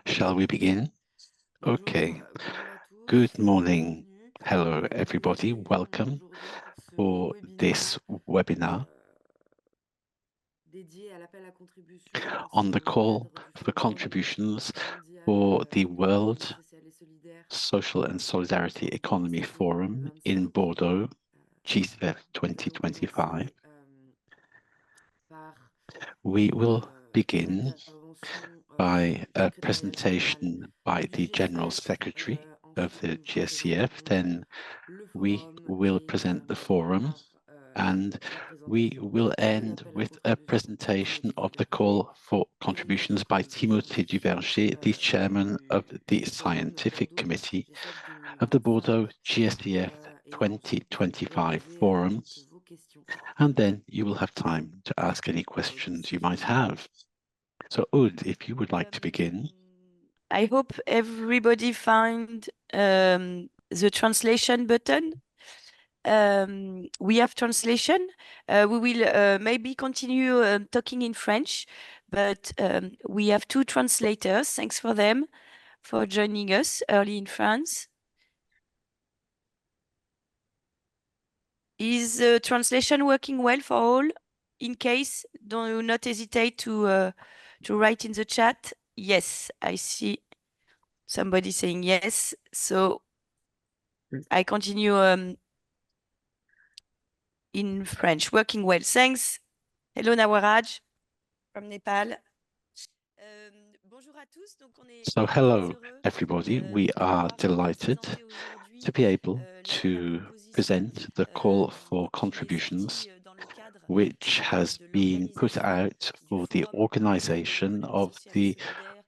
Shall we begin? Okay. Good morning. Hello, everybody. Welcome for this webinar on the call for contributions for the World Social and Solidarity Economy Forum in Bordeaux, GSEF 2025. We will begin by a presentation by the General Secretary of the GSEF. Then we will present the forum, and we will end with a presentation of the call for contributions by Timothée Duverger, the chairman of the Scientific Committee of the Bordeaux GSEF 2025 Forum. And then you will have time to ask any questions you might have. So, Aude, if you would like to begin. I hope everybody find the translation button. We have translation. We will maybe continue talking in French, but we have two translators. Thanks for them for joining us early in France. Is the translation working well for all? In case, do not hesitate to write in the chat. Yes, I see somebody saying yes. So I continue in French. Working well. Thanks. Hello, Nawaraj from Nepal. So hello, everybody. We are delighted to be able to present the call for contributions, which has been put out for the organization of the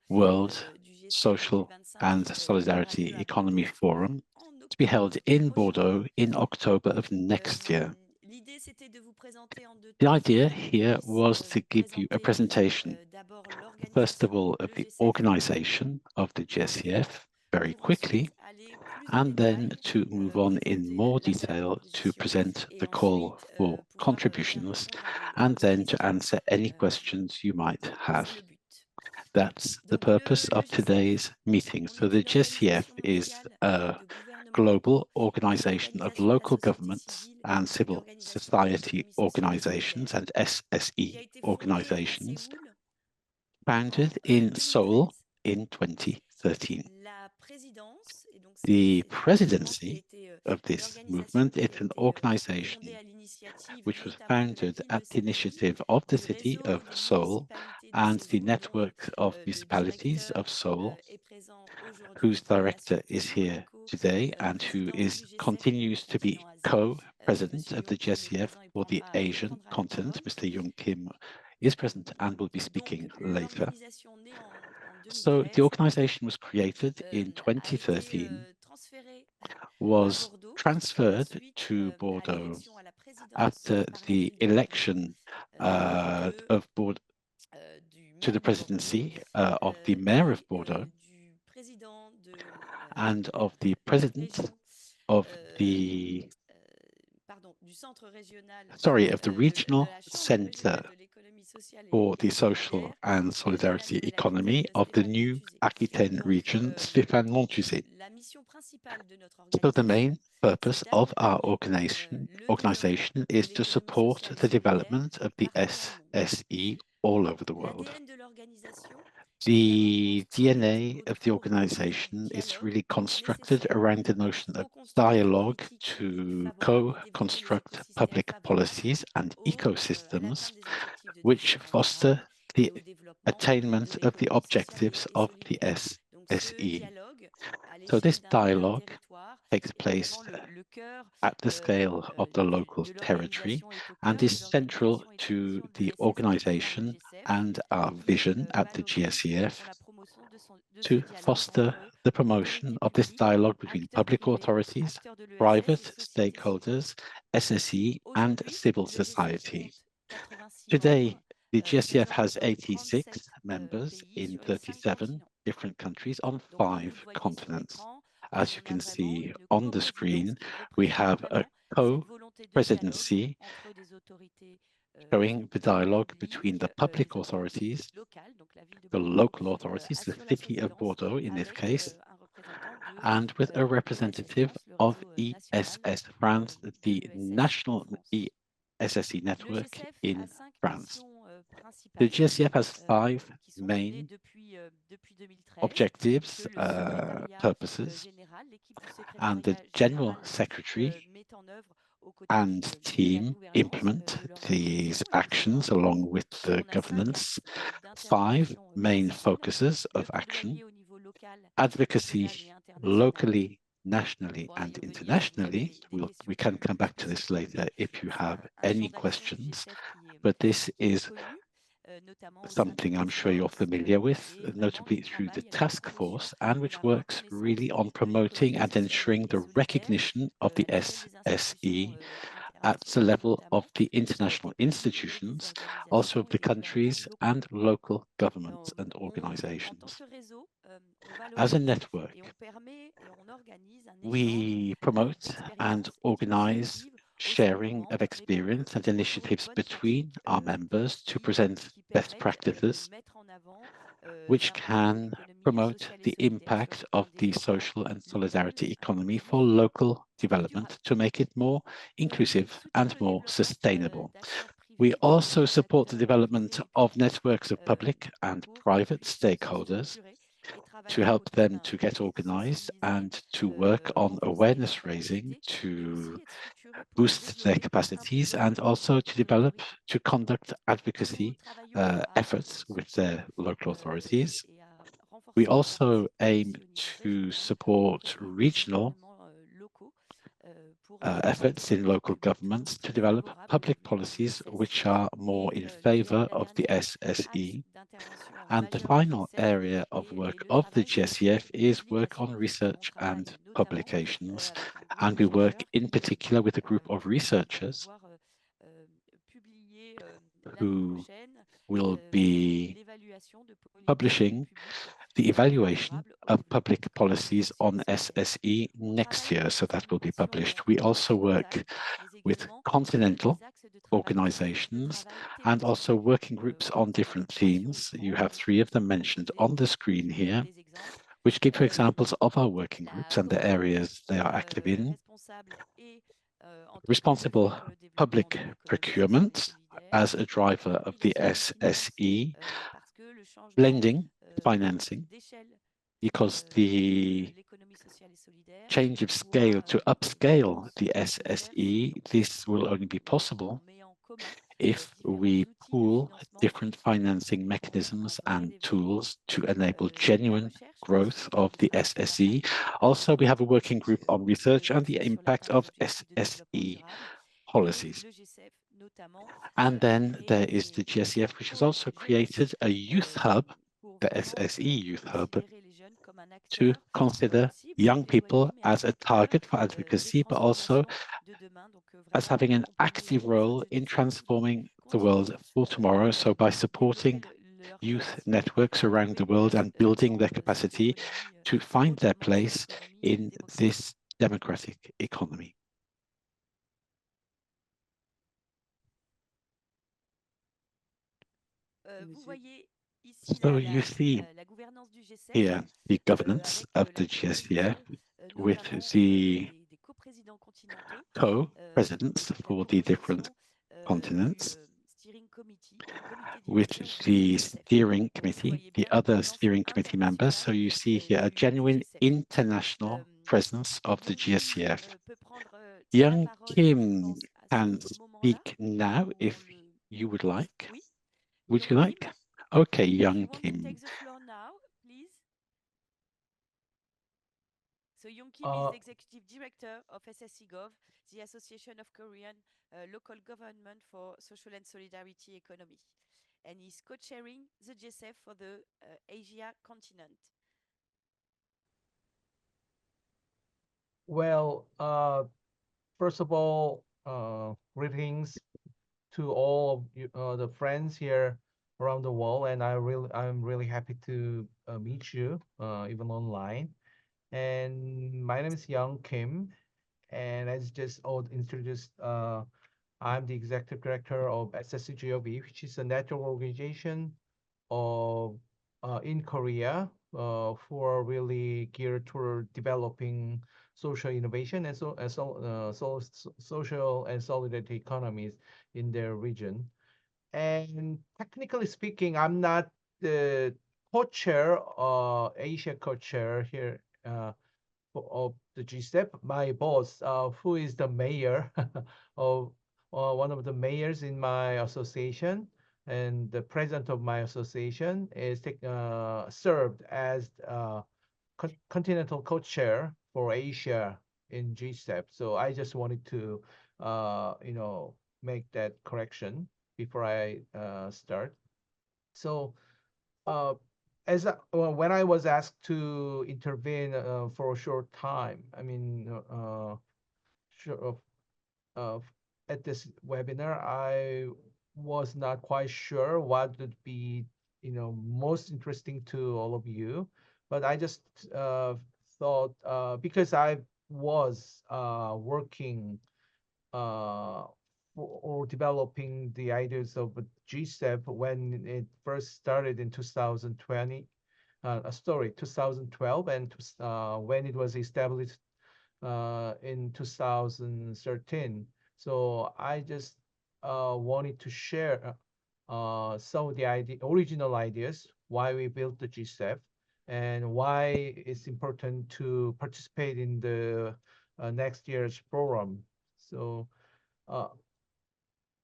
World Social and Solidarity Economy Forum to be held in Bordeaux in October of next year. The idea here was to give you a presentation, first of all, of the organization of the GSEF very quickly, and then to move on in more detail to present the call for contributions, and then to answer any questions you might have. That's the purpose of today's meeting. So the GSEF is a global organization of local governments and civil society organizations and SSE organizations, founded in Seoul in 2013. The presidency of this movement is an organization which was founded at the initiative of the city of Seoul and the network of municipalities of Seoul, whose director is here today and who continues to be co-president of the GSEF for the Asian continent. Mr. Young Kim is present and will be speaking later. So the organization was created in 2013, was transferred to Bordeaux after the election of Bordeaux to the presidency of the mayor of Bordeaux and of the president of the regional center for the social and solidarity economy of the new Aquitaine region, Stéphane Montuzet. So the main purpose of our organization is to support the development of the SSE all over the world. The DNA of the organization is really constructed around the notion of dialogue to co-construct public policies and ecosystems which foster the attainment of the objectives of the SSE. So this dialogue takes place at the scale of the local territory and is central to the organization and our vision at the GSEF to foster the promotion of this dialogue between public authorities, private stakeholders, SSE, and civil society. Today, the GSEF has 86 members in 37 different countries on 5 continents. As you can see on the screen, we have a co-presidency showing the dialogue between the public authorities, the local authorities, the city of Bordeaux in this case, and with a representative of ESS France, the national ESSE network in France. The GSEF has 5 main objectives, purposes, and the General Secretary and team implement these actions along with the governance. 5 main focuses of action: advocacy locally, nationally, and internationally. We can come back to this later if you have any questions, but this is something I'm sure you're familiar with, notably through the task force, and which works really on promoting and ensuring the recognition of the SSE at the level of the international institutions, also of the countries and local governments and organizations. As a network, we promote and organize sharing of experience and initiatives between our members to present best practices, which can promote the impact of the social and solidarity economy for local development to make it more inclusive and more sustainable. We also support the development of networks of public and private stakeholders to help them to get organized and to work on awareness raising to boost their capacities and also to develop, to conduct advocacy efforts with their local authorities. We also aim to support regional efforts in local governments to develop public policies which are more in favor of the SSE. And the final area of work of the GSEF is work on research and publications. And we work in particular with a group of researchers who will be publishing the evaluation of public policies on SSE next year, so that will be published. We also work with continental organizations and also working groups on different themes. You have 3 of them mentioned on the screen here, which give you examples of our working groups and the areas they are active in. Responsible public procurement as a driver of the SSE, blending financing, because the change of scale to upscale the SSE, this will only be possible if we pool different financing mechanisms and tools to enable genuine growth of the SSE. Also, we have a working group on research and the impact of SSE policies. And then there is the GSEF, which has also created a youth hub, the SSE Youth Hub, to consider young people as a target for advocacy, but also as having an active role in transforming the world for tomorrow. So by supporting youth networks around the world and building their capacity to find their place in this democratic economy. So you see here the governance of the GSEF with the co-presidents for the different continents, with the steering committee, the other steering committee members. So you see here a genuine international presence of the GSEF. Young Kim can speak now if you would like. Would you like? Okay, Young Kim. So Young Kim is the Executive Director of SSE Gov, the Association of Korean Local Government for Social and Solidarity Economy. And he's co-chairing the GSEF for the Asia continent. Well, first of all, greetings to all of you, the friends here around the world, and I'm really happy to meet you, even online. And my name is Young Kim, and as just introduced, I'm the executive director of SSCGOB, which is a network organization of in Korea who are really geared toward developing social innovation and social and solidarity economies in their region. And technically speaking, I'm not the co-chair, Asia co-chair here of the GSEP. My boss, who is the mayor of one of the mayors in my association, and the president of my association is served as continental co-chair for Asia in GSEP. So I just wanted to, make that correction before I start. So uh, when I was asked to intervene for a short time, I mean, sure, uh, at this webinar, I was not quite sure what would be, most interesting to all of you, but I just thought because I was working uh, or developing the ideas of GSEP when it first started in 2020, 2012, and when it was established in 2013. So I just wanted to share some of the original ideas, why we built the GSEF, and why it's important to participate in the next year's program. So uh,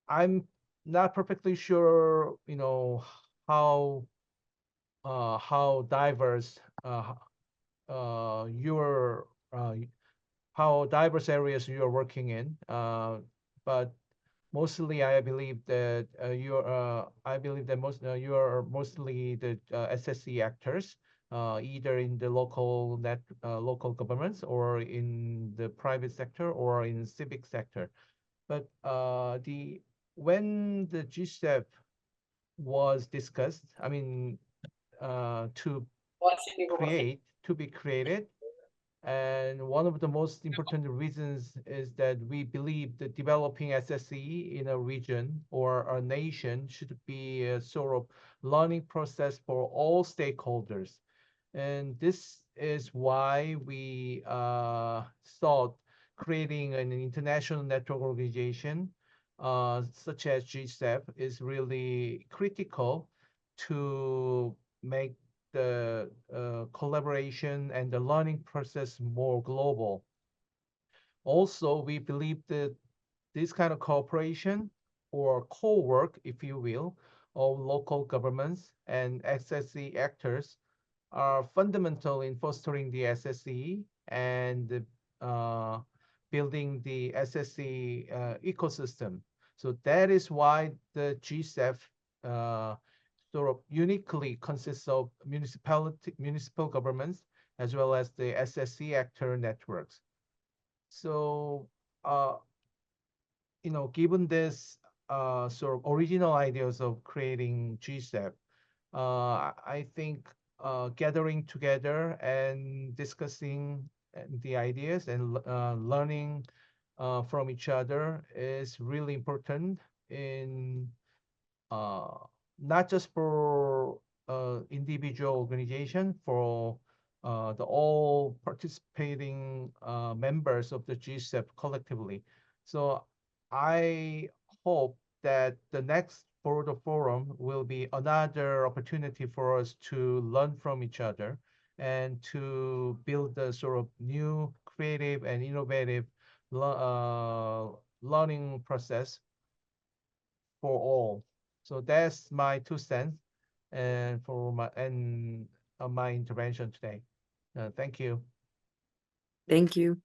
I'm not perfectly sure, how how diverse your how diverse areas you are working in. But mostly, I believe that you are mostly the SSC actors, either in the local governments or in the private sector or in civic sector. But the when the GSEP was discussed, I mean, to be created, and one of the most important reasons is that we believe that developing SSE in a region or a nation should be a sort of learning process for all stakeholders. And this is why we thought creating an international network organization such as GSEF is really critical to make the collaboration and the learning process more global. Also, we believe that this kind of cooperation or co-work, if you will, of local governments and SSE actors are fundamental in fostering the SSE and uh, building the SSE ecosystem. So that is why the GSEF sort of uniquely consists of municipal governments as well as the SSE actor networks. So, uh, given this sort of original ideas of creating GSEP, I think gathering together and discussing the ideas and learning from each other is really important in uh, not just for individual organization, for the all participating members of the GSEP collectively. So I hope that the next Bordeaux Forum will be another opportunity for us to learn from each other and to build a sort of new, creative, and innovative learning process for all. So that's my 2 cents and for my intervention today. Thank you. Thank you.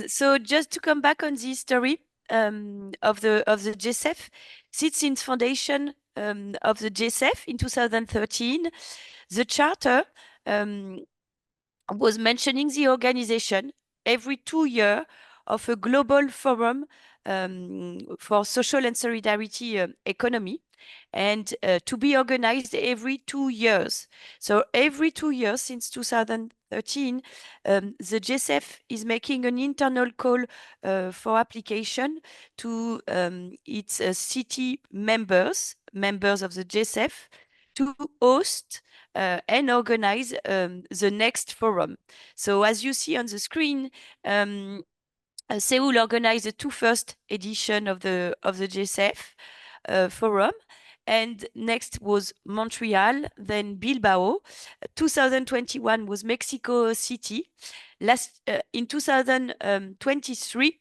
So just to come back on the story of the GSEF, since its foundation of the GSEF in 2013, the charter was mentioning the organization every 2 years of a global forum for social and solidarity economy, and to be organized every 2 years. So every 2 years since 2013, 13, the GSEF is making an internal call for application to its city members of the GSEF to host and organize the next forum. So as you see on the screen, Seoul organized the first edition of the GSEF forum. And next was Montreal, then Bilbao. 2021 was Mexico City. In 2023,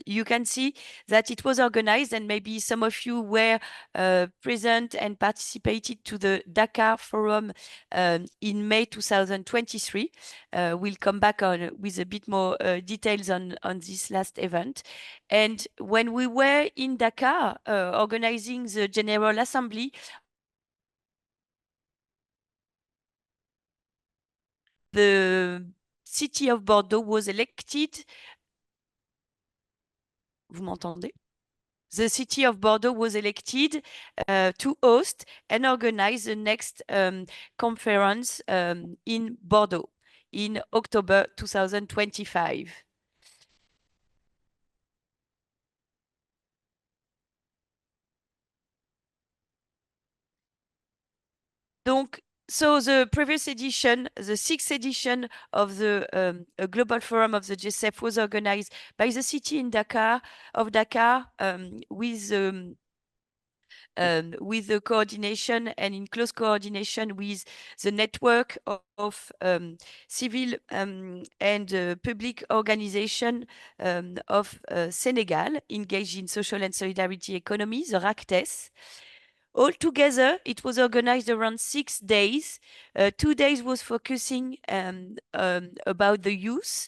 you can see that it was organized, and maybe some of you were present and participated to the Dakar Forum in May 2023. We'll come back on with a bit more details on this last event. And when we were in Dakar organizing the General Assembly, the city of Bordeaux was elected. Vous m'entendez? The city of Bordeaux was elected to host and organize the next conference in Bordeaux in October 2025. Donc, so the previous edition, the 6th edition of the Global Forum of the GSEF was organized by the city in Dakar, with the coordination and in close coordination with the network of civil and public organization of Senegal engaged in social and solidarity economy, the RACTES. Altogether, it was organized around 6 days. 2 days was focusing about the youth.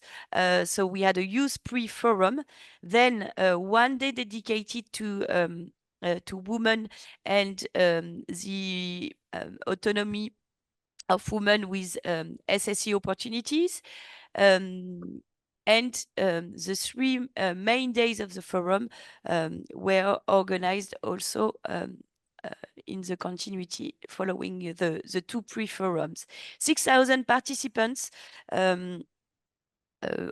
So we had a youth pre-forum. Then 1 day dedicated to women and the autonomy of women with SSE opportunities. And the 3 main days of the forum were organized also in the continuity following the 2 pre-forums. 6,000 participants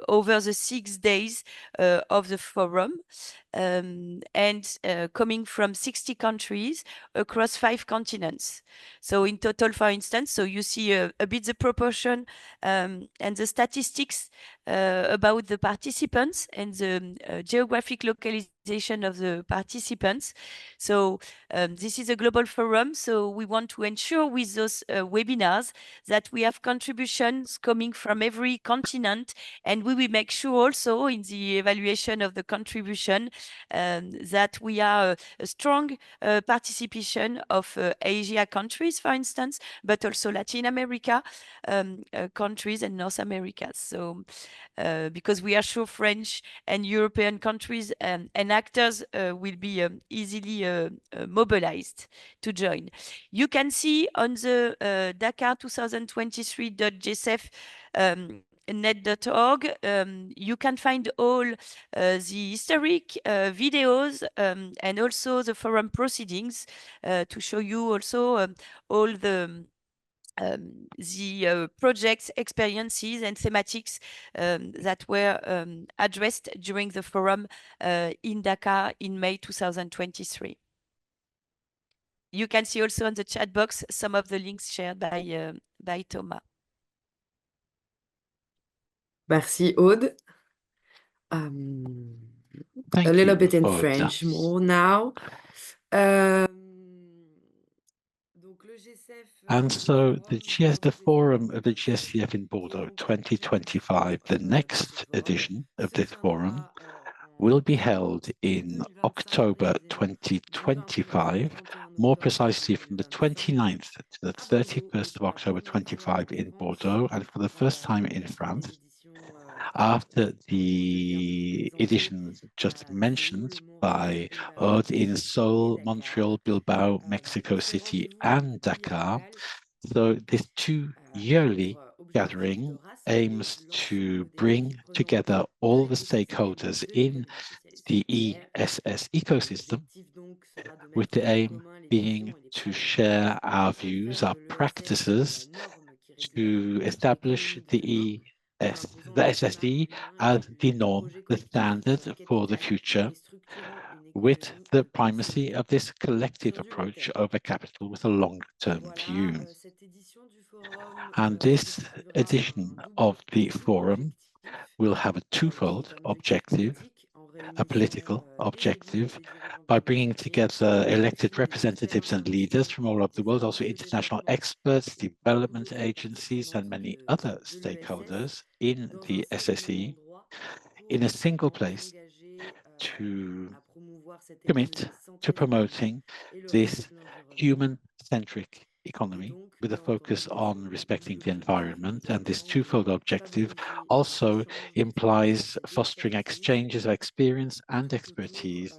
over the 6 days of the forum, and coming from 60 countries across 5 continents. So in total, for instance, so you see a bit the proportion and the statistics about the participants and the geographic localization of the participants. So this is a global forum, so we want to ensure with those webinars that we have contributions coming from every continent, and we will make sure also in the evaluation of the contribution that we are a strong participation of Asia countries, for instance, but also Latin America countries and North America. So because we are sure French and European countries and actors will be easily mobilized to join. You can see on the Dakar 2023.gsef net.org, you can find all the historic videos and also the forum proceedings to show you also all the projects, experiences, and thematics that were addressed during the forum in Dakar in May 2023. You can see also on the chat box some of the links shared by Thomas. Merci, Aude. Thank a little you, bit in Aude. French more now. Donc le GSEF, And so the Bordeaux, forum of the GSEF in Bordeaux 2025, the next edition of this forum, will be held in October 2025, more precisely from the 29th to the 31st of October 25 in Bordeaux, and for the first time in France, after the editions just mentioned by Aude in Seoul, Montreal, Bilbao, Mexico City, and Dakar. So this 2-yearly gathering aims to bring together all the stakeholders in the ESS ecosystem, with the aim being to share our views, our practices, to establish the SSE as the norm, the standard for the future, with the primacy of this collective approach over capital with a long-term view. And this edition of the forum will have a twofold objective, a political objective, by bringing together elected representatives and leaders from all over the world, also international experts, development agencies, and many other stakeholders in the SSE, in a single place to commit to promoting this human-centric economy with a focus on respecting the environment. And this twofold objective also implies fostering exchanges of experience and expertise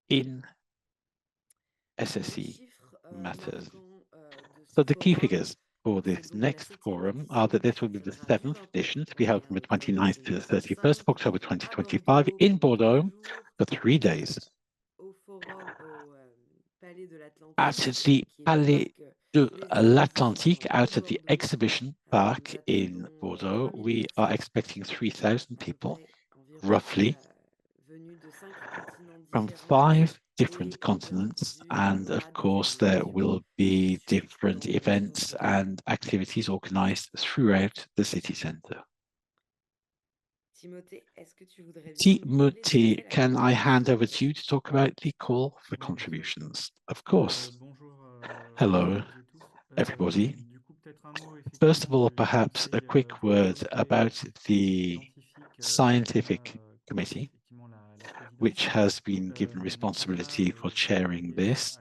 in SSE matters. So the key figures for this next forum are that this will be the 7th edition to be held from the 29th to the 31st of October 2025 in Bordeaux for 3 days. At the Palais de l'Atlantique, out at the exhibition park in Bordeaux, we are expecting 3,000 people, roughly, from 5 different continents. And of course, there will be different events and activities organized throughout the city center. Timothée, can I hand over to you to talk about the call for contributions? Of course. Hello, everybody. First of all, perhaps a quick word about the scientific committee, which has been given responsibility for chairing this.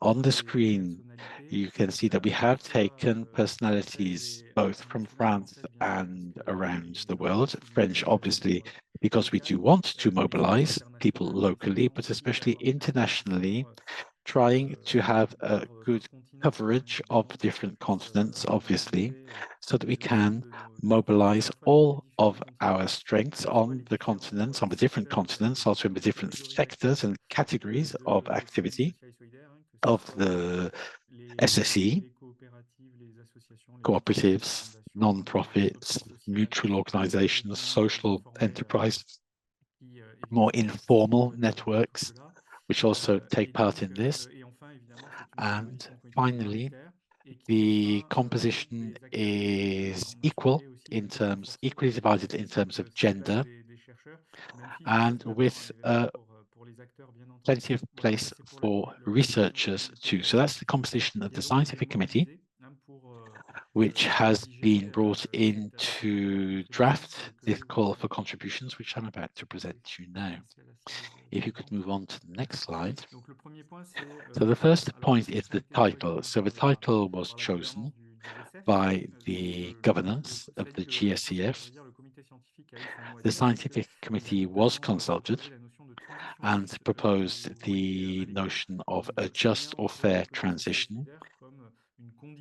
On the screen, you can see that we have taken personalities both from France and around the world. French, obviously, because we do want to mobilize people locally, but especially internationally, trying to have a good coverage of different continents, obviously, so that we can mobilize all of our strengths on the continents, on the different continents, also in the different sectors and categories of activity of the SSE, cooperatives, non-profits, mutual organizations, social enterprise, more informal networks, which also take part in this. And finally, the composition is equally divided in terms of gender, and with plenty of place for researchers too. So that's the composition of the scientific committee, which has been brought in to draft this call for contributions, which I'm about to present to you now. If you could move on to the next slide. So the first point is the title. So the title was chosen by the governance of the GSEF. The scientific committee was consulted and proposed the notion of a just or fair transition,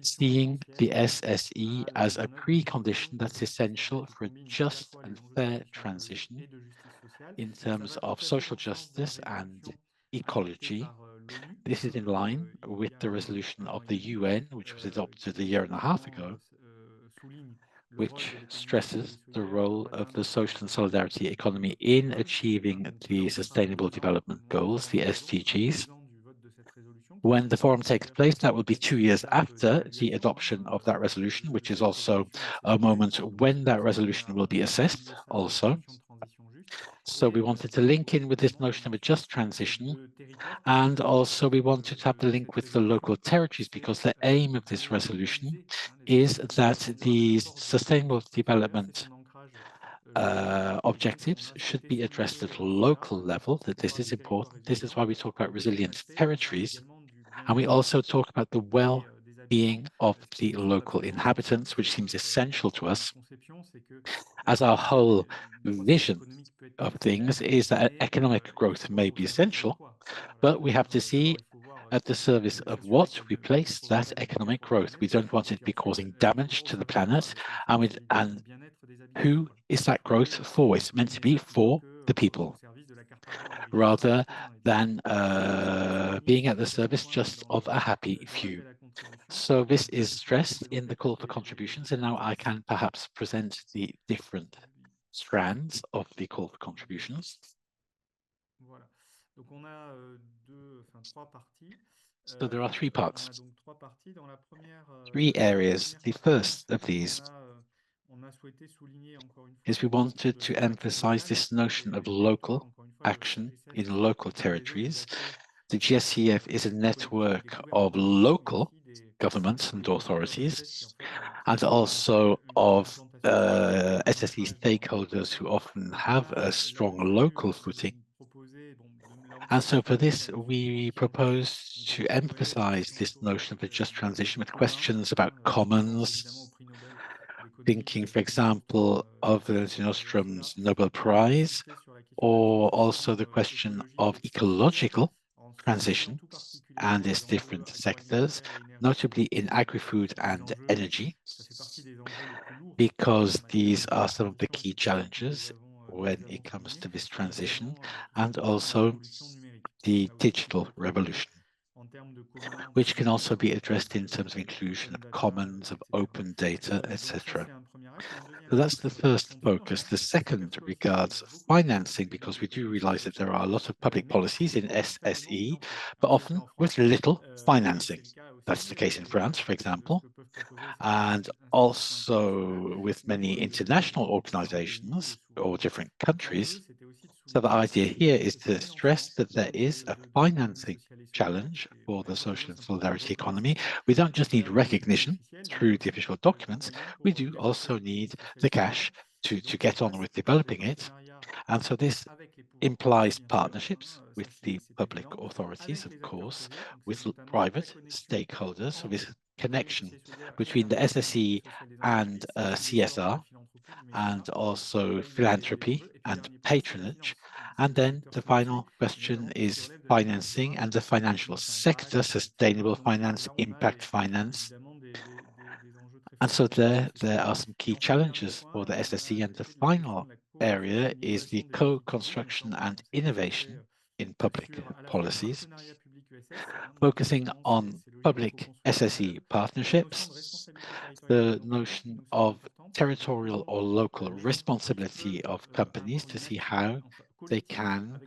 seeing the SSE as a precondition that's essential for a just and fair transition in terms of social justice and ecology. This is in line with the resolution of the UN, which was adopted a year and a half ago, which stresses the role of the social and solidarity economy in achieving the Sustainable Development Goals, the SDGs. When the forum takes place, that will be 2 years after the adoption of that resolution, which is also a moment when that resolution will be assessed also. So we wanted to link in with this notion of a just transition, and also we wanted to have the link with the local territories, because the aim of this resolution is that these sustainable development objectives should be addressed at a local level, that this is important. This is why we talk about resilient territories, and we also talk about the well-being of the local inhabitants, which seems essential to us, as our whole vision of things is that economic growth may be essential, but we have to see at the service of what we place that economic growth. We don't want it to be causing damage to the planet, and who is that growth for? It's meant to be for the people, rather than being at the service just of a happy few. So this is stressed in the call for contributions, and now I can perhaps present the different strands of the call for contributions. Voilà. Donc on a trois parties. So there are three On a parts, donc trois parties. Dans la première, three areas. The partie, first of these on a souhaité souligner encore une fois is we wanted to emphasize this notion of local action in local territories. The GSEF is a network of local governments and authorities, and also of SSE stakeholders who often have a strong local footing. And so for this, we propose to emphasize this notion of a just transition with questions about commons, thinking, for example, of Valentin Ostrom's Nobel Prize, or also the question of ecological transition and its different sectors, notably in agri-food and energy, because these are some of the key challenges when it comes to this transition, and also the digital revolution, which can also be addressed in terms of inclusion of commons, of open data, etc. So that's the first focus. The second regards financing, because we do realize that there are a lot of public policies in SSE, but often with little financing. That's the case in France, for example, and also with many international organizations or different countries. So the idea here is to stress that there is a financing challenge for the social and solidarity economy. We don't just need recognition through the official documents, we do also need the cash to get on with developing it. And so this implies partnerships with the public authorities, of course, with private stakeholders. So this connection between the SSE and CSR, and also philanthropy and patronage. And then the final question is financing and the financial sector, sustainable finance, impact finance. And so there are some key challenges for the SSE, and the final area is the co-construction and innovation in public policies, focusing on public SSE partnerships, the notion of territorial or local responsibility of companies to see how they can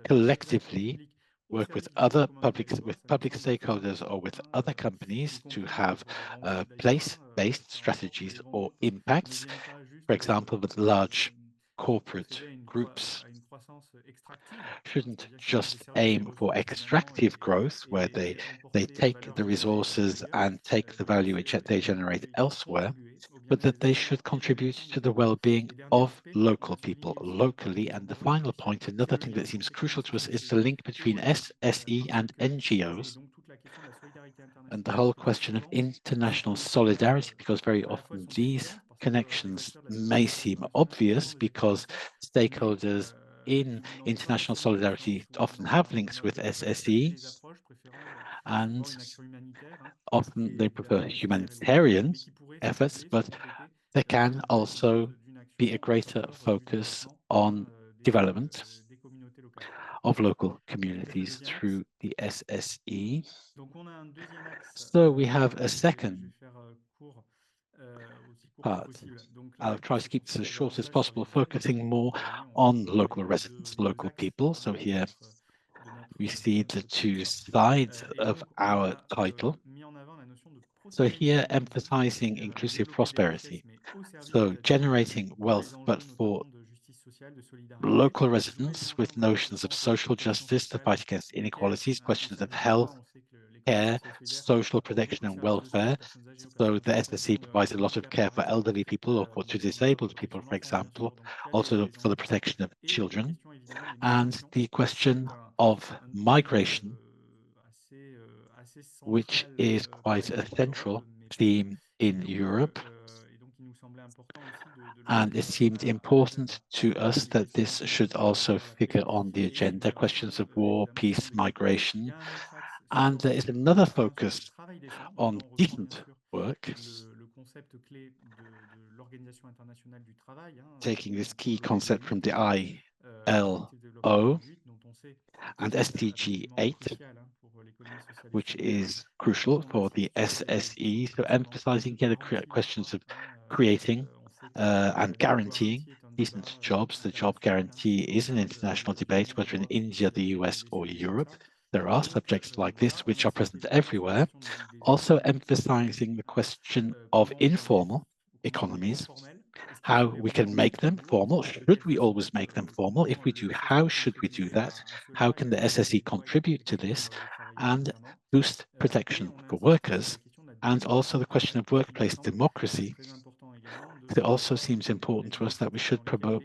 collectively work with other public stakeholders or with other companies to have place-based strategies or impacts. For example, with large corporate groups shouldn't just aim for extractive growth where they take the resources and take the value which they generate elsewhere, but that they should contribute to the well-being of local people locally. And the final point, another thing that seems crucial to us, is the link between SSE and NGOs and the whole question of international solidarity, because very often these connections may seem obvious because stakeholders in international solidarity often have links with SSE, and often they prefer humanitarian efforts, but there can also be a greater focus on development of local communities through the SSE. So we have a second part. I'll try to keep this as short as possible, focusing more on local residents, local people. So here we see the two sides of our title. So here emphasizing inclusive prosperity. So generating wealth, but for local residents with notions of social justice, the fight against inequalities, questions of health, care, social protection and welfare. So the SSE provides a lot of care for elderly people or to disabled people, for example, also for the protection of children. And the question of migration, which is quite a central theme in Europe. And it seemed important to us that this should also figure on the agenda, questions of war, peace, migration. And there is another focus on decent work, taking this key concept from the ILO and SDG 8, which is crucial for the SSE. So emphasizing here the questions of creating and guaranteeing decent jobs. The job guarantee is an international debate, whether in India, the US, or Europe. There are subjects like this which are present everywhere. Also emphasizing the question of informal economies, how we can make them formal. Should we always make them formal? If we do, how should we do that? How can the SSE contribute to this and boost protection for workers? And also the question of workplace democracy. It also seems important to us that we should promote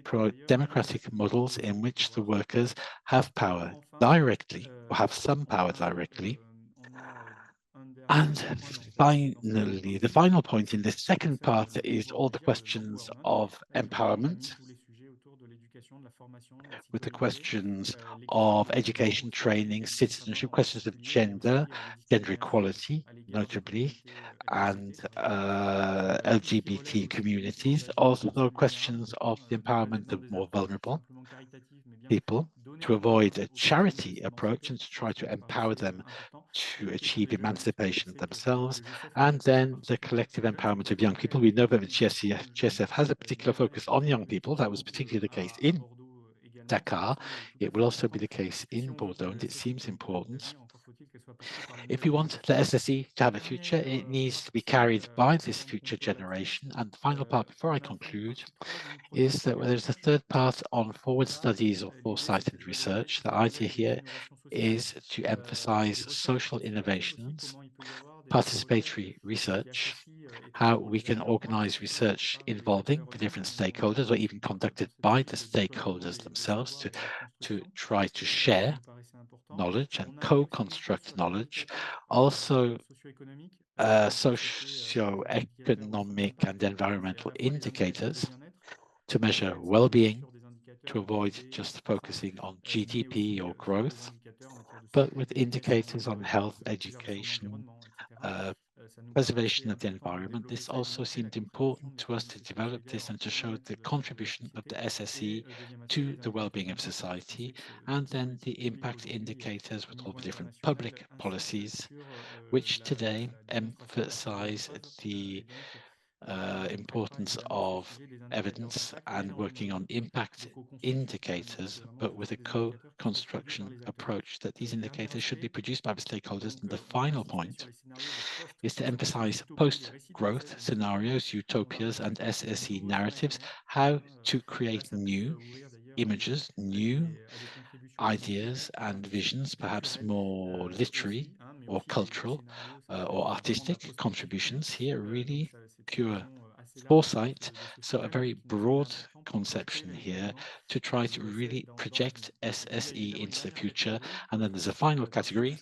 democratic models in which the workers have power directly, or have some power directly. And finally, the final point in this second part is all the questions of empowerment, with the questions of education, training, citizenship, questions of gender equality, notably, and LGBT communities, also questions of the empowerment of more vulnerable people, to avoid a charity approach and to try to empower them to achieve emancipation themselves, and then the collective empowerment of young people. We know that the GSEF has a particular focus on young people. That was particularly the case in Dakar. It will also be the case in Bordeaux, and it seems important. If we want the SSE to have a future, it needs to be carried by this future generation. And the final part before I conclude is that there's a third part on forward studies or foresight and research. The idea here is to emphasize social innovations, participatory research, how we can organize research involving the different stakeholders or even conducted by the stakeholders themselves to try to share knowledge and co-construct knowledge. Also, socio-economic and environmental indicators to measure well-being, to avoid just focusing on GDP or growth, but with indicators on health, education, preservation of the environment. This also seemed important to us to develop this and to show the contribution of the SSE to the well-being of society, and then the impact indicators with all the different public policies, which today emphasize the importance of evidence and working on impact indicators, but with a co-construction approach, that these indicators should be produced by the stakeholders. And the final point is to emphasize post-growth scenarios, utopias, and SSE narratives, how to create new images, new ideas and visions, perhaps more literary or cultural or artistic contributions here, really pure foresight. So a very broad conception here to try to really project SSE into the future. And then there's a final category,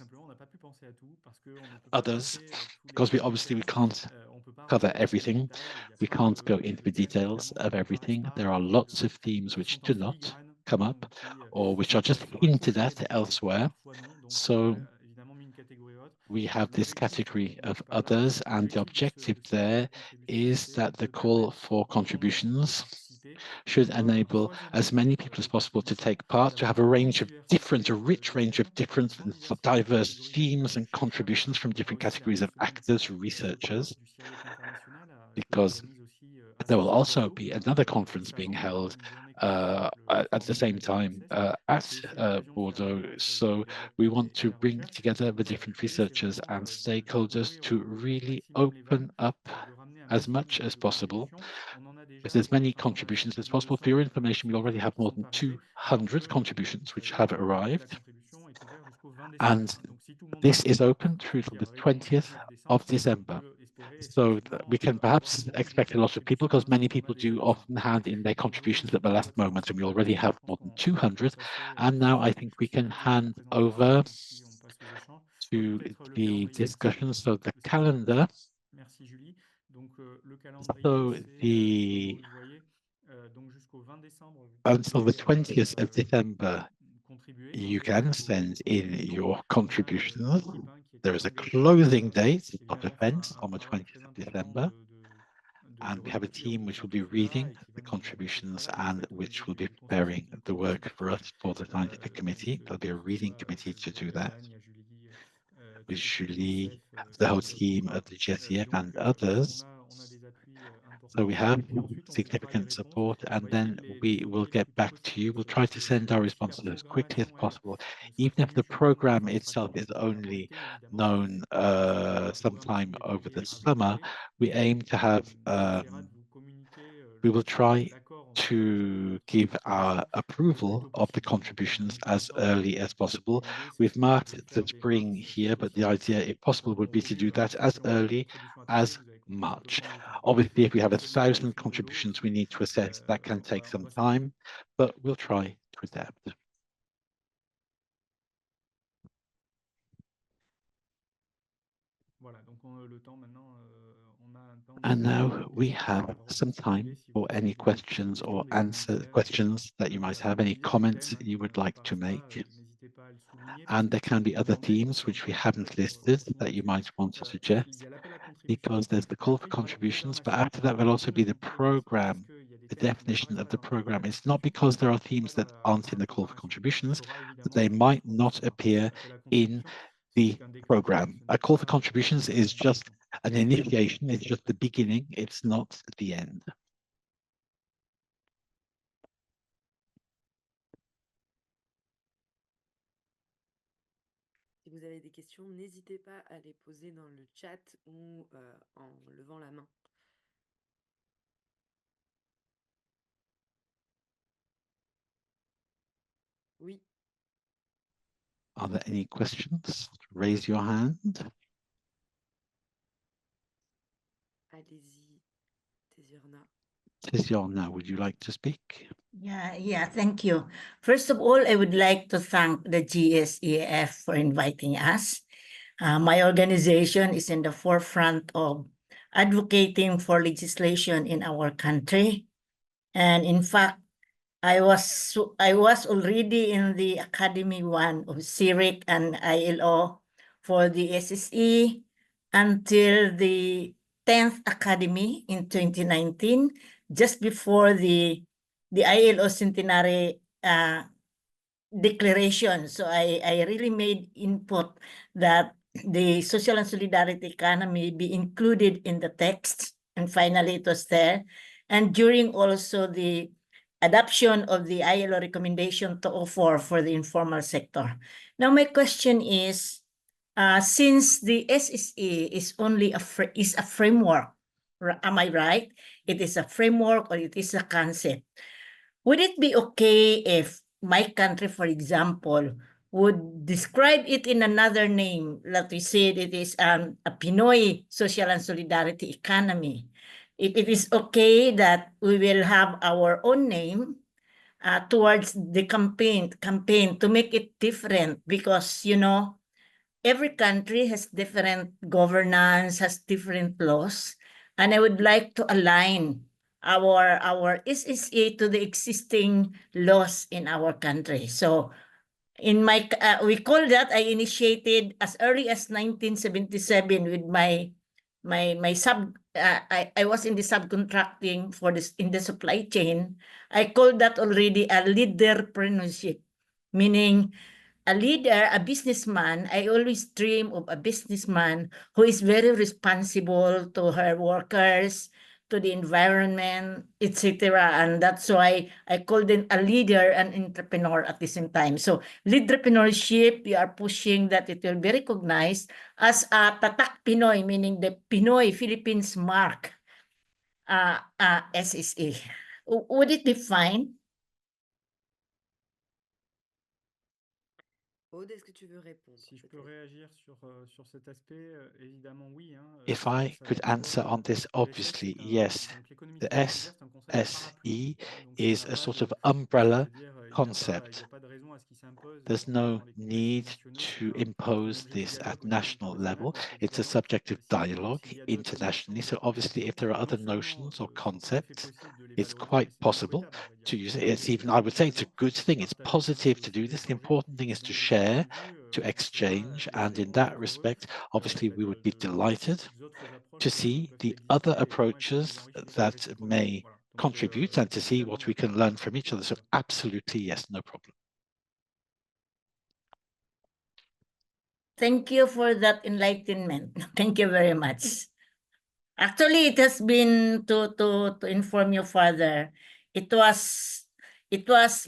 others, because we can't cover everything. We can't go into the details of everything. There are lots of themes which do not come up or which are just hinted at elsewhere. So we have this category of others, and the objective there is that the call for contributions should enable as many people as possible to take part, to have a range of different, a rich range of different and diverse themes and contributions from different categories of actors, researchers, because there will also be another conference being held at the same time at Bordeaux. So we want to bring together the different researchers and stakeholders to really open up as much as possible, with as many contributions as possible. For your information, we already have more than 200 contributions which have arrived. And this is open through to the 20th of December. So we can perhaps expect a lot of people, because many people do often hand in their contributions at the last moment, and we already have more than 200. And now I think we can hand over to the discussion. So the calendar. So until the 20th of December, you can send in your contributions. There is a closing date of events on the 20th of December. And we have a team which will be reading the contributions and which will be preparing the work for us for the scientific committee. There'll be a reading committee to do that. with avec le Julie, GSEF the et whole d'autres team of the GSEF Donc, and others. on a des appuis So we importants. have Et ensuite, on vous fera les significant réponses. support, On and va essayer then de les we will envoyer le get plus tôt back to possible you. We'll parce try to send our que si la responses as quickly as programmation, elle, possible, sera even if connue the seulement en program fin de itself pratique, is donc avant only l'été, évidemment. known Un programme qui sometime est over dédié the à vos summer. projets. We aim to have, On essaiera de vous communiquer we will try l'accord entre to give our le plus approval tôt of the possible. contributions Encore une as fois, early as et possible. l'idée, ce We've serait de marked faire the des spring marches here, but the aussi idea, if possible, would be to do convenues. that Bien as sûr, les early contributions as attendues, vous avez compris, ça peut March. prendre du temps. Obviously, if we have Éventuellement, la 1,000 région Bordeaux contributions we aussi. need to assess, that can On take va, some s'adapter. time, but we'll try to adapt. Voilà, donc le temps maintenant, on a un temps de And now 40 we minutes. have Alors, some time si for vous any avez questions des questions, or des answer commentaires, questions that you might voilà. have, Donc, any il y a des comments thèmes you qui would like to n'apparaissent pas, make. n'hésitez pas à le souligner parce And there can be qu'on other embête themes encore une which fois we les haven't auditeurs listed ce that you mois-ci. might want to Il suggest, y a l'appel à contribution because there's the et call for après il y aura la contributions, but programmation. after that there'll Et also après, be on the vous présente parce program, qu'il y a des the thèmes qui definition n'apparaissent of pas the dans l'appel à program. It's not contribution because there are qui ne sont themes pas that dans aren't in la the call for programmation. Il contributions faudra that évidemment they suivre might ce qu'on vous not dira. appear L'appel à in contribution, the c'est un déclencheur, program. ce A n'est call for pas contributions la is fin du just tout. an initiation. It's just the beginning. It's not the end. Si vous avez des questions, n'hésitez pas à les poser dans le chat ou en levant la main. Oui. Are there any questions? Raise your hand. Allez-y, Tesiorna. Tesiorna, would you like to speak? Yeah, thank you. First of all, I would like to thank the GSEF for inviting us. My organization is in the forefront of advocating for legislation in our country. And in fact, I was already in the Academy 1 of CIRIC and ILO for the SSE until the 10th Academy in 2019, just before the ILO centenary declaration. So I really made input that the social and solidarity economy be included in the text. And finally, it was there. And during also the adoption of the ILO recommendation 204 for the informal sector. Now, my question is, since the SSE is only a framework, am I right? It is a framework or it is a concept. Would it be okay if my country, for example, would describe it in another name? Like we said, it is a Pinoy social and solidarity economy. If it is okay that we will have our own name towards the campaign to make it different, because, you know, every country has different governance, has different laws, and I would like to align our SSA to the existing laws in our country. So in my we call that, I initiated as early as 1977 with my sub I was in the subcontracting for this in the supply chain. I called that already a leaderpreneurship, meaning a leader, a businessman. I always dream of a businessman who is very responsible to her workers, to the environment, etc. And that's why I call them a leader and entrepreneur at the same time. So leaderpreneurship, we are pushing that it will be recognized as a Tatak Pinoy, meaning the Pinoy Philippines mark, SSA. Would it be fine? Aude, est-ce que tu veux répondre? Si je peux réagir sur cet aspect, évidemment oui. If I could answer on this, obviously, yes. The SSE is a sort of umbrella concept. There's no need to impose this at national level. It's a subject of dialogue internationally. So obviously, if there are other notions or concepts, it's quite possible to use it. It's even, I would say it's a good thing. It's positive to do this. The important thing is to share, to exchange. And in that respect, obviously, we would be delighted to see the other approaches that may contribute and to see what we can learn from each other. So absolutely, yes, no problem. Thank you for that enlightenment. Thank you very much. Actually, it has been to inform you further. It was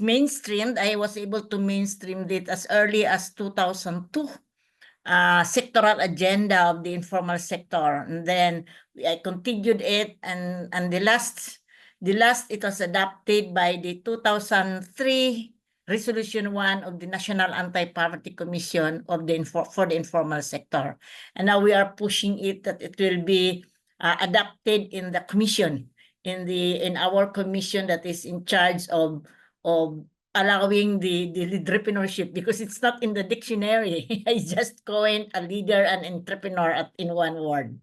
mainstreamed. I was able to mainstream it as early as 2002. Sectoral agenda of the informal sector, and then I continued it, and the last it was adopted by the 2003 Resolution 1 of the National Anti-Poverty Commission of the for the informal sector, and now we are pushing it that it will be adopted in the commission, in our commission that is in charge of allowing the entrepreneurship, because it's not in the dictionary. I just coined a leader and entrepreneur in one word.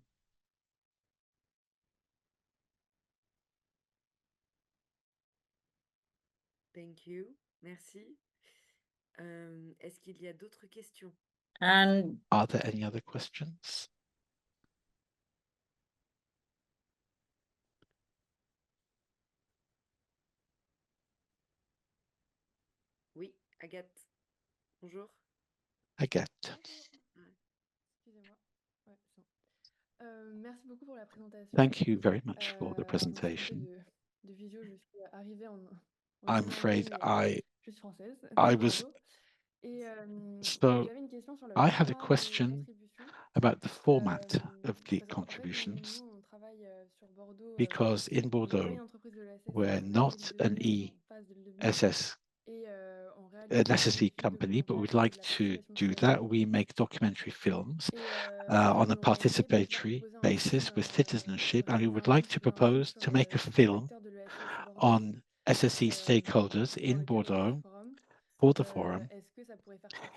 Thank you. Merci. Est-ce qu'il y a d'autres questions? And are there any other questions? Oui, Agathe. Bonjour. Agathe. Excusez-moi. Ouais, c'est bon. Merci beaucoup pour la présentation. Thank you very much for the Alors, je presentation. suis de visio, je suis arrivée en I'm novembre, afraid mais je suis française, I de was Bordeaux. Et so j'avais une question sur le I had a format des question contributions. about the format of Faut the savoir qu'en fait, contributions, nous, on travaille sur Bordeaux. because in On n'est pas Bordeaux, une entreprise de l'ESS, we're on not essaie de an devenir en phase de levée. ESS Et en an réalité, SSE company, but we'd like to do that. We make documentary films on a participatory basis with citizenship, and we would like to propose to make a film on SSE stakeholders in Bordeaux for the forum.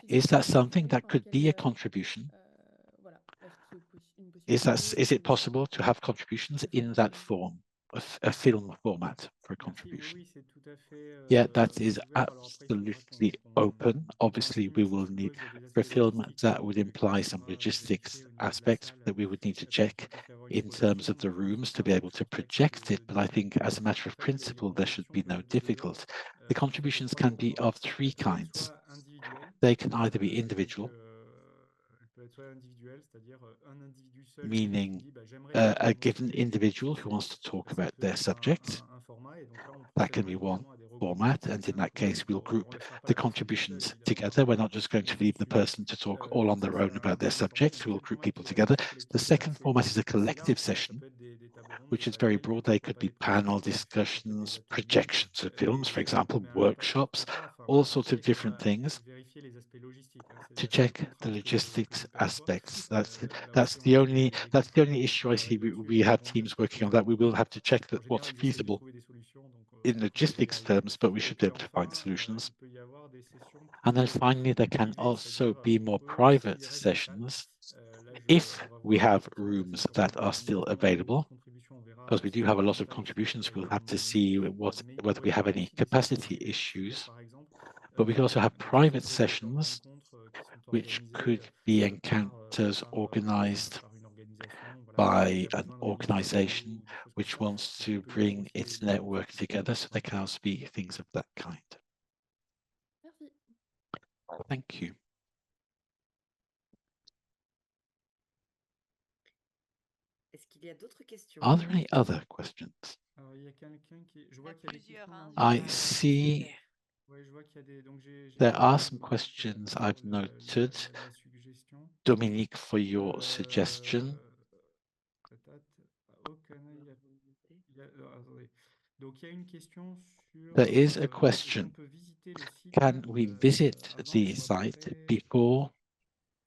Is that something that could be a contribution? Voilà. Est-ce que c'est une Is it possibilité possible to have contributions in that form, a film format for a Merci. contribution? Oui, c'est tout à fait Yeah, that is ouvert. Alors après, il faudra absolutely open. Obviously, we will suppose, need, il y a des for a aspects film logistiques that aussi would qu'il imply some faudra logistics vérifier au niveau de la aspects salle, that we would need to comment check peut faire in terms l'exposition. of the Donc, rooms ce to sera be un able to complexe de project it. But I think as a matter en of fait, les principle, there should be contributions no peuvent d'ailleurs difficult. The être faites de contributions trois can formes. be Alors, of three elles peuvent être kinds. soit individuelles, They can either be donc individual, elles peuvent être soit individuelles, c'est-à-dire un individu seul qui meaning dit bah, j'aimerais a parler de mon given sujet. individual who wants to talk Ça about peut their être subject. un format, et donc là, on That can procédera be one évidemment à des format, regroupements and in that case, we'll on ne group laissera pas the la personne toute seule, contributions évidemment, together. We're not just going sur to son leave the sujet. person to talk all on Donc ça, their c'est own about un their deuxième format. subjects. Le We'll deuxième group format people qui est together. assez The collectif, second c'est format is a assez large. collective Ça session, peut être des tables rondes, which des is very panels, broad. They ça could peut be être des panel projections, ça peut être discussions, des ateliers, projections of films, for example, mais un impact sur workshops, contrat. Enfin, all voilà. sorts Après, of il different faudra things vérifier les aspects logistiques, hein. to C'est la seule check the contrainte que logistics nous perçoit. aspects. Là aussi, on a That's des the only confrères issue I qui see. travaillent dessus, We qui have verront de teams ce côté. working on that. We will have to check En that what's général, ils essayent de feasible trouver des solutions, donc in a priori, ça devrait logistics arriver. terms, but we Et should be puis able to find enfin, solutions. il peut y avoir des sessions And then plus finally, there can privées, also c'est-à-dire be on more peut, s'il private reste des salles, sessions là, if on va we voir have effectivement la rooms salle comment that on are organise. still Comme on a beaucoup de available, contributions, on verra because we do si have a en lot of salle il faut contributions. qu'il y ait We'll have to énormément see de mais il whether pourrait we y have avoir any aussi des sessions capacity privées, c'est-à-dire issues, par exemple but we can also have des private sessions réseau comme sessions rencontres qui sont which organisées could be par, encounters organized par une organisation, voilà, qui by a an besoin d'organiser des réseaux organization ou des choses comme which ça. wants Donc il to peut y avoir bring aussi its des choses network qui sont together. So there can privées. also be things of that kind. Merci. Thank you. Est-ce qu'il y a d'autres questions? Are there any other questions? Alors, il y a quelqu'un qui... Je vois qu'il y a des questions. I Ah, see super. Ouais, je vois qu'il y a des... Donc, j'ai there noté are some pour questions I've noted. la suggestion. Dominique, for your suggestion. Oh, attendez. Donc, il y a une question sur... There is a est-ce question. qu'on peut visiter le site Can we visit avant the ou site après before?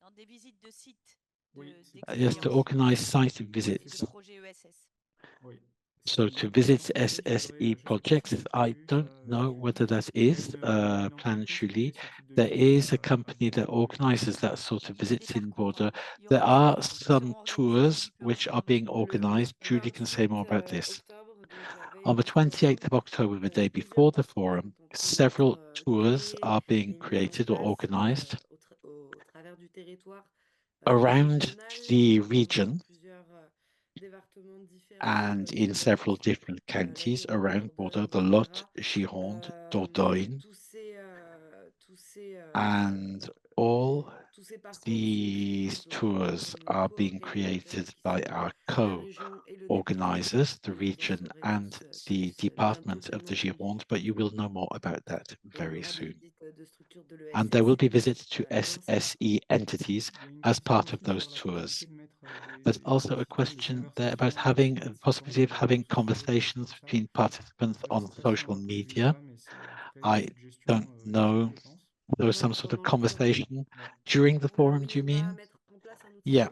Dans des visites de site, Oui, Just to organize site visits. de projet ESS. Oui. So to visit SSE projects, I don't know whether that is Plan Julie. There is a company that organizes that sort of visits in Bordeaux. There are some tours which are being organized. Julie can say more about this. On the 28th of October, the day before the forum, several tours are being created or organized around the region and in several different counties around Bordeaux, the Lot, Gironde, Dordogne, and all These tours are being created by our co-organizers, the region and the department of the Gironde, but you will know more about that very soon. And there will be visits to SSE entities as part of those tours. There's also a question there about having the possibility of having conversations between participants on social media. I don't know. There was some sort of conversation during the forum, do you mean? Yeah,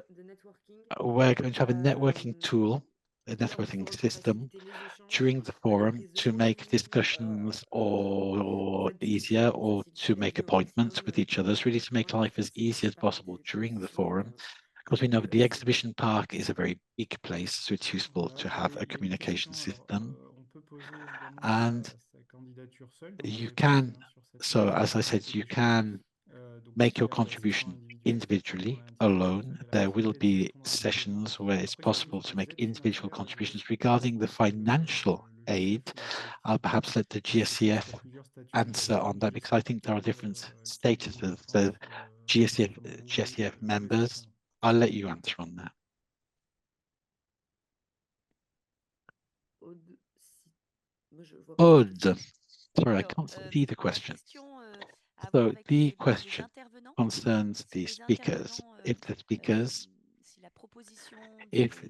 we're going to have a networking tool, a networking system during the forum to make discussions or easier, or to make appointments with each other, really to make life as easy as possible during the forum. Because we know that the exhibition park is a very big place, so it's useful to have a communication system. And you can, so as I said, you can make your contribution individually, alone. There will be sessions where it's possible to make individual contributions. Regarding the financial aid, I'll perhaps let the GSEF answer on that, because I think there are different statuses. The GSEF members, I'll let you answer on that. Aude, sorry, I can't see the question. So the question concerns the speakers. If the speakers, if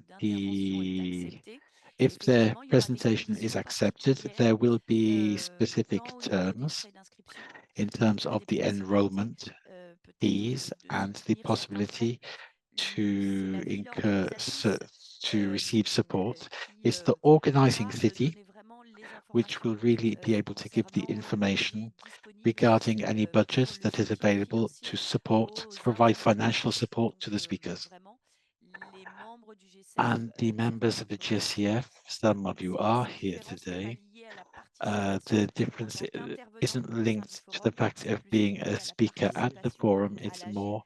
their presentation is accepted, there will be specific terms in terms of the enrollment fees and the possibility to receive support. It's the organizing city which will really be able to give the information regarding any budget that is available to provide financial support to the speakers. And the members of the GSEF, some of you are here today. The difference isn't linked to the fact of being a speaker at the forum. It's more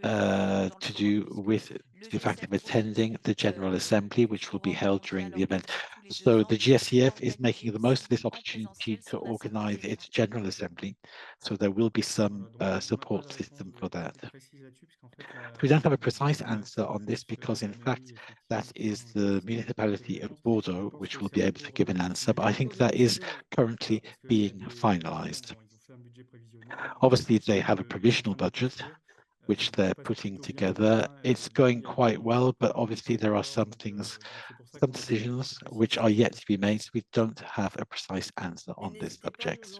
to do with the fact of attending the General Assembly, which will be held during the event. So the GSEF is making the most of this opportunity to organize its General Assembly. So there will be some support system for that. We don't have a precise answer on this because, in fact, that is the municipality of Bordeaux which will be able to give an answer, but I think that is currently being finalized. Obviously, they have a provisional budget which they're putting together. It's going quite well, but obviously there are some things, some decisions which are yet to be made. So we don't have a precise answer on this subject.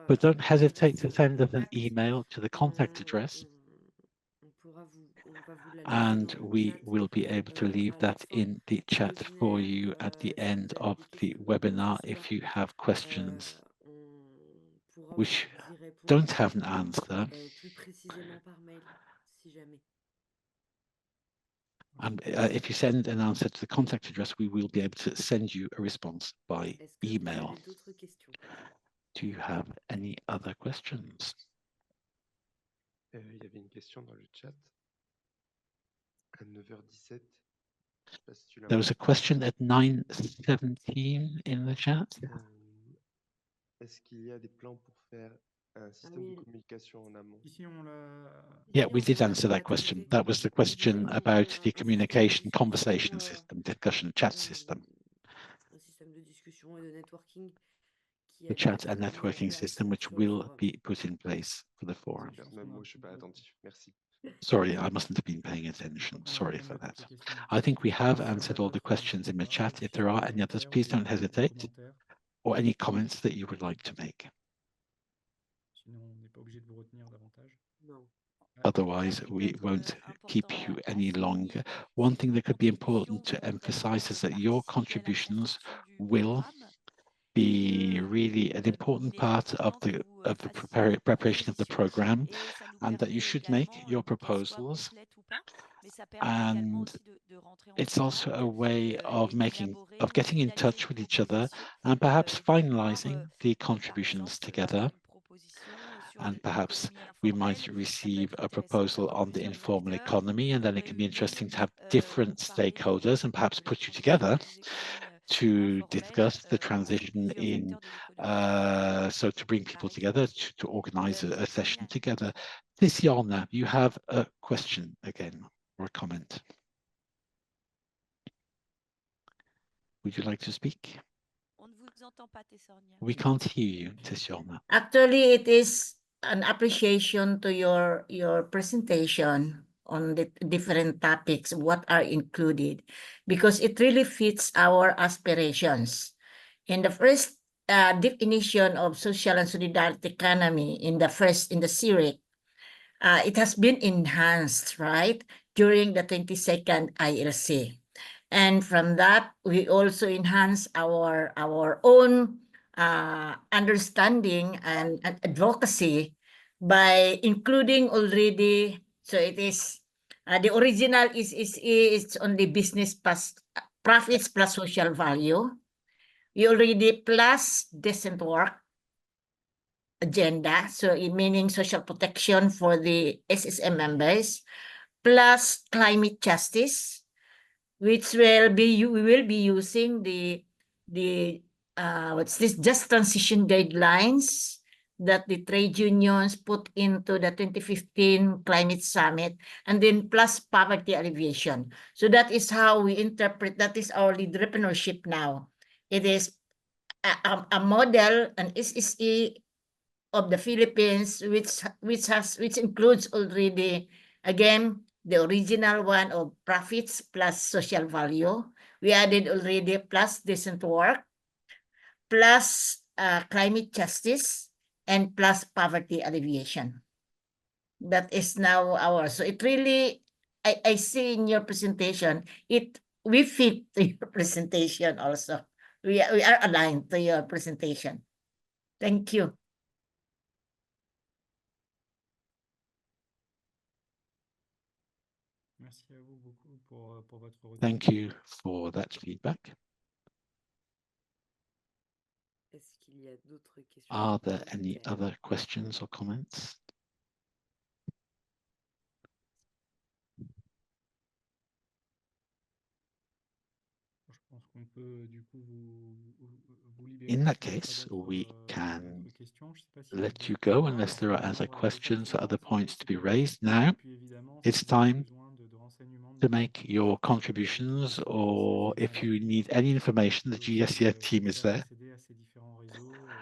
But don't hesitate to send us an email to the contact address, and we will be able to leave that in the chat for you at the end of the webinar if you have questions which don't have an answer. And if you send an answer to the contact address, we will be able to send you a response by email. Do you have any other questions? Il y avait une question dans le chat. À 9h17. There was a question at 9:17 in the chat. Est-ce qu'il y a des plans pour faire un système de communication en amont? Yeah, we did answer that question. That was the question about the communication conversation system, discussion chat system. The chat and networking system, which will be put in place for the forum. Même moi, je suis pas attentif. Merci. Sorry, I mustn't have been paying attention. Sorry for that. I think we have answered all the questions in the chat. If there are any others, please don't hesitate, or any comments that you would like to make. Otherwise, we won't keep you any longer. One thing that could be important to emphasize is that your contributions will be really an important part of the preparation of the program, and that you should make your proposals. And it's also a way of getting in touch with each other and perhaps finalizing the contributions together. And perhaps we might receive a proposal on the informal economy, and then it can be interesting to have different stakeholders and perhaps put you together to discuss the transition in, so to bring people together, to organize a session together. Tiziana, you have a question again or a comment. Would you like to speak? We can't hear you, Tiziana. Actually, it is an appreciation to your presentation on the different topics, what are included, because it really fits our aspirations. In the first definition of social and solidarity economy, in the CIRIC, it has been enhanced, right, during the 22nd ILC. And from that, we also enhance our own understanding and advocacy by including already, so it is, the original is only business plus profits plus social value. We already plus decent work agenda, so it meaning social protection for the SSM members, plus climate justice, which we will be using the what's this, just transition guidelines that the trade unions put into the 2015 climate summit, and then plus poverty alleviation. So that is how we interpret, that is our leadership now. It is a model, an SSE of the Philippines, which includes already, again, the original one of profits plus social value. We added already plus decent work, plus climate justice, and plus poverty alleviation. That is now ours. So it really, I see in your presentation, we fit to your presentation also. We are aligned to your presentation. Thank you. Merci à vous beaucoup pour votre retour. Thank you for that feedback. Est-ce qu'il y a d'autres questions? Are there any other questions or comments? Je pense qu'on peut du coup vous libérer. In that case, we can let you go unless there are other questions or other points to be raised. Now, it's time to make your contributions, or if you need any information, the GSEF team is there.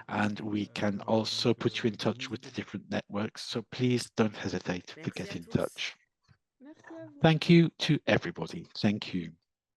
And we can also put you in touch with the different networks. So please don't hesitate to get in touch. Merci à vous. Thank you to everybody. Thank you.